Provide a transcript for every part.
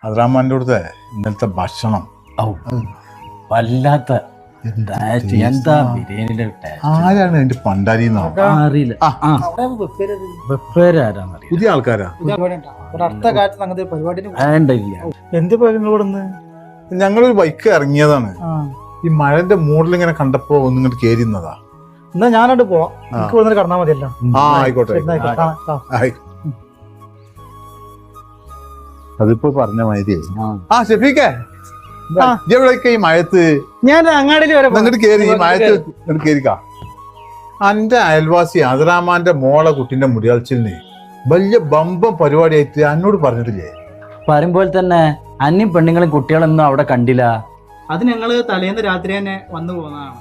അതിറാമാൻ്റെ അടുത്ത് ഇന്നലത്തെ ഭക്ഷണം വല്ലാത്ത എന്താ ബിരിയാണിയുടെ ആരാണ് അതിന്റെ പണ്ടാരിന്നോ അറിയില്ല. പുതിയ ആൾക്കാരാ അടുത്ത കാലത്ത് അങ്ങനത്തെ പരിപാടിന് എന്ത് പറയുന്നു? ഞങ്ങളൊരു ബൈക്ക് ഇറങ്ങിയതാണ്. ഈ മഴന്റെ മൂഡിലിങ്ങനെ കണ്ടപ്പോ ഒന്നും ഇങ്ങോട്ട് കേറിയുന്നതാ. എന്നാ ഞാനോട് പോവാം. എനിക്ക് ഇവിടെ കടന്നാ മതിയല്ലോ. ആയിക്കോട്ടെ. അതിപ്പോ പറഞ്ഞ മാതിരി ഷെഫീക്കേ എവിടേക്ക് ഈ മഴത്ത് ഞാൻ അങ്ങാടിയിൽ വരെ ഇങ്ങോട്ട് കേറി ഈ മഴത്ത് ഇങ്ങോട്ട് കേറിക്കാ. എന്റെ അയൽവാസി അതിറാമാന്റെ മോളെ കുട്ടിന്റെ മുടിയാഴ്ചയില് വലിയ ബമ്പം പരിപാടിയായിട്ട് എന്നോട് പറഞ്ഞിട്ടില്ലേ? പറയുമ്പോൾ തന്നെ അന്യം പെണ്ണുങ്ങളും കുട്ടികളൊന്നും അവിടെ കണ്ടില്ല. അത് ഞങ്ങള് തലേന്ന് രാത്രി തന്നെ വന്നു പോകുന്നതാണ്.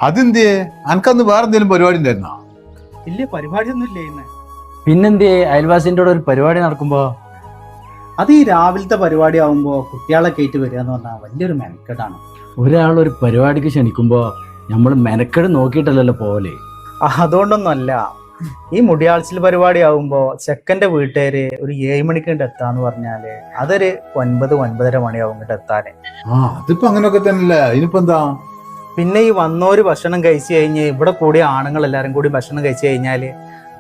അതെന്തേ അനക്കന്ന് വേറെ എന്തെങ്കിലും പരിപാടി ഉണ്ടായിരുന്നോ? ഇല്ല, പരിപാടി ഒന്നും ഇല്ല ഇന്ന്. പിന്നെന്തേ അയൽവാസിന്റെ കൂടെ ഒരു പരിപാടി നടക്കുമ്പോ? അത് ഈ രാവിലത്തെ പരിപാടി ആവുമ്പോ കുട്ടികളെ കയറ്റി വരിക എന്ന് പറഞ്ഞാൽ വലിയൊരു മെനക്കെട്ടാണ്. ഒരാൾ ഒരു പരിപാടിക്ക് ക്ഷണിക്കുമ്പോ നമ്മൾ മെനക്കെട് നോക്കിയിട്ടല്ലല്ലോ പോലെ. അതുകൊണ്ടൊന്നുമല്ല, ഈ മുടിയാഴ്ചയിൽ പരിപാടി ആവുമ്പോ ചെക്കന്റെ വീട്ടുകാര് ഒരു 7 മണിക്ക് എത്താന്ന് പറഞ്ഞാല് അതൊരു 9-9:30 മണിയാവും ഇങ്ങോട്ട് എത്താന്. അതിപ്പോ അങ്ങനെയൊക്കെ തന്നെയല്ലേ. ഇനിയിപ്പോ എന്താ? പിന്നെ ഈ വന്നോര് ഭക്ഷണം കഴിച്ചു കഴിഞ്ഞ് ഇവിടെ കൂടിയ ആണുങ്ങൾ എല്ലാരും കൂടി ഭക്ഷണം കഴിച്ചു കഴിഞ്ഞാല്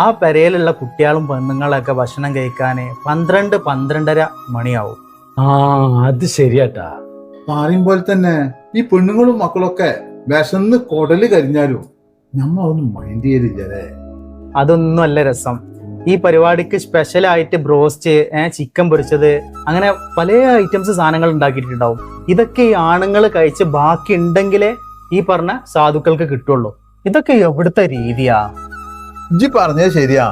ആ പെരയിലുള്ള കുട്ടികളും പെണ്ണുങ്ങളൊക്കെ ഭക്ഷണം കഴിക്കാന് 12-12:30 മണിയാവും. അത് ശരിയാട്ടാ. പറയുമ്പോൾ തന്നെ ഈ പെണ്ണുങ്ങളും മക്കളൊക്കെ വിശന്ന് കൊടല് കരിഞ്ഞാലും നമ്മളൊന്നും മൈൻഡ് ചെയ്തില്ലേ. അതൊന്നും അല്ല രസം. ഈ പരിപാടിക്ക് സ്പെഷ്യലായിട്ട് ബ്രോസ്റ്റ്, ചിക്കൻ പൊരിച്ചത്, അങ്ങനെ പല ഐറ്റംസ് സാധനങ്ങൾ ഉണ്ടാക്കിയിട്ടുണ്ടാവും. ഇതൊക്കെ ഈ ആണുങ്ങൾ കഴിച്ച് ബാക്കി ഉണ്ടെങ്കിലേ ഈ പറഞ്ഞ സാധുക്കൾക്ക് കിട്ടുള്ളൂ. ഇതൊക്കെ എവിടുത്തെ രീതിയാ? ഇജ്ജി പറഞ്ഞത് ശരിയാ.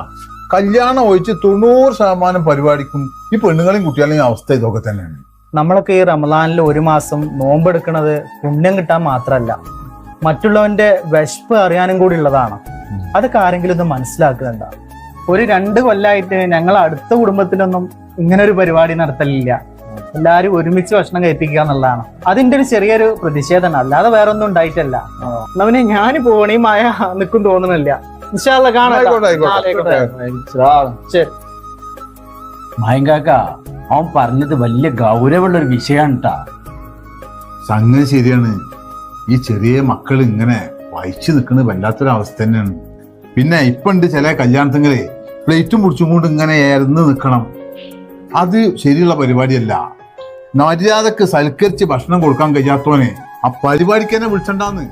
കല്യാണം ഒഴിച്ച് 90% പരിപാടിക്കും ഈ പെണ്ണുങ്ങളെയും കുട്ടികളെയും അവസ്ഥ ഇതൊക്കെ തന്നെയാണ്. നമ്മളൊക്കെ ഈ റമദാനിൽ 1 മാസം നോമ്പെടുക്കുന്നത് പുണ്യം കിട്ടാൻ മാത്രമല്ല, മറ്റുള്ളവന്റെ വിശപ്പ് അറിയാനും കൂടി ഉള്ളതാണ്. അതൊക്കെ ആരെങ്കിലും ഒന്ന് മനസ്സിലാക്കുന്നുണ്ട? ഒരു 2 കൊല്ലമായിട്ട് ഞങ്ങൾ അടുത്ത കുടുംബത്തിലൊന്നും ഇങ്ങനെ ഒരു പരിപാടി നടത്തലില്ല. എല്ലാരും ഒരുമിച്ച് ഭക്ഷണം കഴിപ്പിക്കുക എന്നുള്ളതാണ് അതിന്റെ ഒരു ചെറിയൊരു പ്രതിഷേധമാണ്, അല്ലാതെ വേറെ ഒന്നും ഉണ്ടായിട്ടല്ല. എന്നവനെ ഞാൻ പോകണ ഈ മഴ നിൽക്കും തോന്നുന്നില്ല. മയങ്കാക്ക അവൻ പറഞ്ഞത് വലിയ ഗൗരവമുള്ള ഒരു വിഷയമാണ് ട്ടാ. സംഗതി ശരിയാണ്. ഈ ചെറിയ മക്കൾ ഇങ്ങനെ വായിച്ചു നിൽക്കുന്നത് വല്ലാത്തൊരു അവസ്ഥ തന്നെയാണ്. പിന്നെ ഇപ്പൊ ഉണ്ട് ചില കല്യാണത്തിങ്ങളെ പ്ലേറ്റും പിടിച്ചും കൊണ്ട് ഇങ്ങനെ ഏർന്ന് നിൽക്കണം. അത് ശരിയുള്ള പരിപാടിയല്ല. മര്യാദക്ക് സൽക്കരിച്ച് ഭക്ഷണം കൊടുക്കാൻ കഴിയാത്തവനെ ആ പരിപാടിക്ക് തന്നെ വിളിച്ചണ്ടാന്ന്.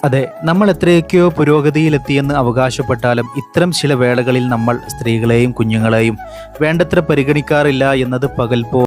അതെ, നമ്മൾ എത്രയൊക്കെയോ പുരോഗതിയിലെത്തിയെന്ന് അവകാശപ്പെട്ടാലും ഇത്തരം ചില വേളകളിൽ നമ്മൾ സ്ത്രീകളെയും കുഞ്ഞുങ്ങളെയും വേണ്ടത്ര പരിഗണിക്കാറില്ല എന്നത് പകൽ